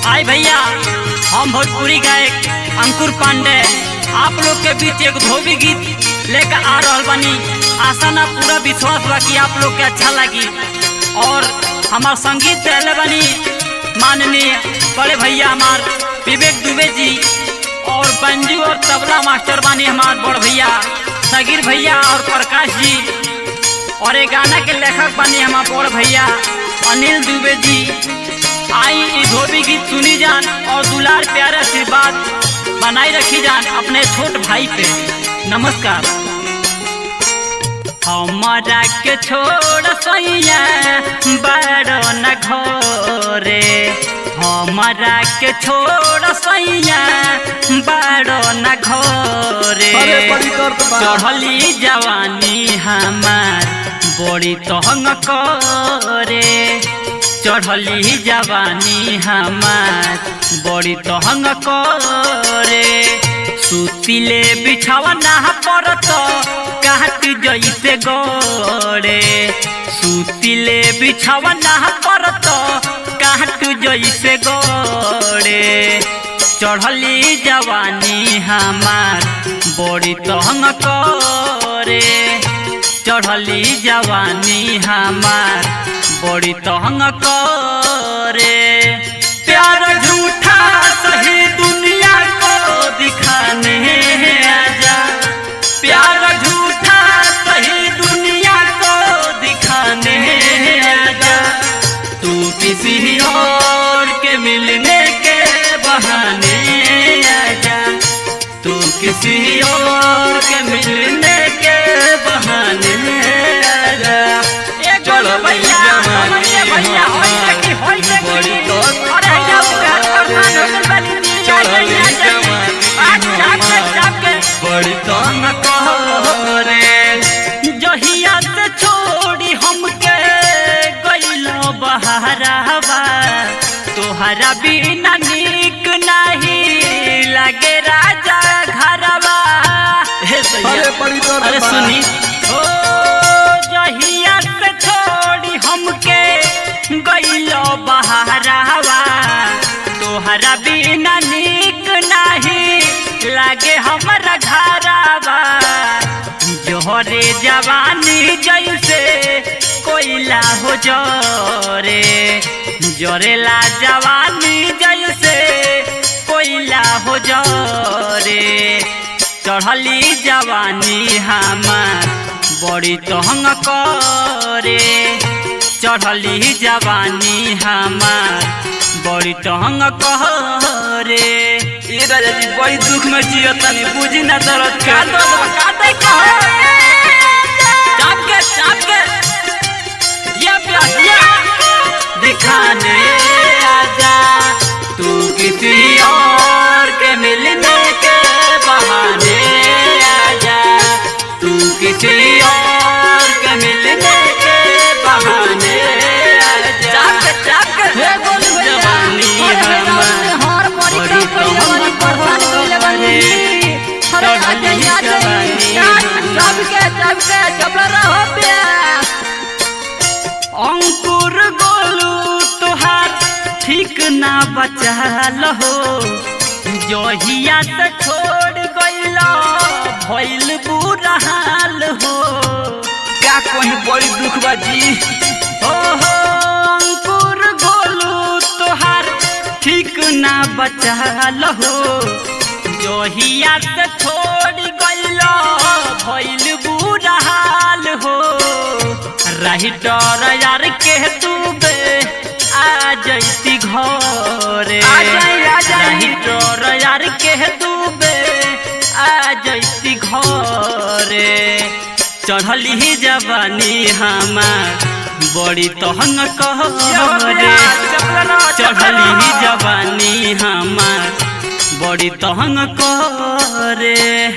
आई भैया, हम भोजपुरी गायक अंकुर पांडे आप लोग के बीच एक धोबी गीत लेकर आ रहा बानी। आशा ना पूरा विश्वास बा कि आप लोग के अच्छा लगी। और हमार संगीत पहले बनी माननीय बड़े भैया हमार विवेक दुबे जी, और बंजू और तबला मास्टर बानी हमार बड़ भैया सगीर भैया और प्रकाश जी, और एक गाना के लेखक बानी हमार बड़ भैया अनिल दुबे जी। आई धोबी गीत सुनी जान और दुलार प्यारे आशीर्वाद बनाई रखी जान अपने छोट भाई पे। नमस्कार। हमारा के छोड़ सैया बड़ो न घोरे, हमारा के छोड़ सैया बड़ो न घोरे। चढ़ली जवानी हमार बड़ी तंग करे, चढ़ली जवानी हमार बड़ी तंग करे। सुतिले बिछावना परत काट जैसे गोरे, सुतिले बिछावना परत काट जैसे गोरे। चढ़ली जवानी हमार बड़ी तंग करे, चढ़ली जवानी हमार बड़ी तंग करे। प्यार झूठा सही दुनिया को दिखाने आजा, प्यार झूठा सही दुनिया को दिखाने आजा। तू किसी और के मिलने के बहाने आजा, तू किसी और के मिलने के बहाने आजा। चलो भैया भैया बड़ी तंग करे। जहिया से छोड़ी हमके गइलो बहरावा, तोहरा बिना निक नहीं लगे राजा घरवा। अरे सुनी ओ, जहिया से छोड़ी हमके गइलो बहरावा, तोहरा बिना निक नहीं लागे हमारा घरवा। जोहरे जवानी जैसे कोयला हो जोरे, जोरेला जवानी जैसे कोयला हो जोरे। चढ़ली जवानी हमार बड़ी तंग करे, चढ़ली जवानी हमार बड़ी तंग करे। ये राजा जी बड़ी दुख में जियतनी, बुझी ना दर्द का दिखाने आजा। तू किसी और के मिलने के बहाने आजा, तू किसी और के मिलने के बहाने आजा। जवानी हमार बड़ी तंग करे, अंकुर गोलू तुहार ठीक ना बचाल हो। जहिया से छोड़ गइला भइल बुरा हाल हो। क्या कहीं बड़ी दुख बाजी हो, अंकुर गोलू तुहार ठीक ना बचाल हो। जहिया से छोड़ गइला भइल बुरा हाल हो। राइटर यार के दुबे आ जैती घरे, राइटर यार के दुबे आ जैती घरे। चढ़ली जवानी हमार बड़ी तंग करे, चढ़ली जवानी हमार बड़ी तंग करे।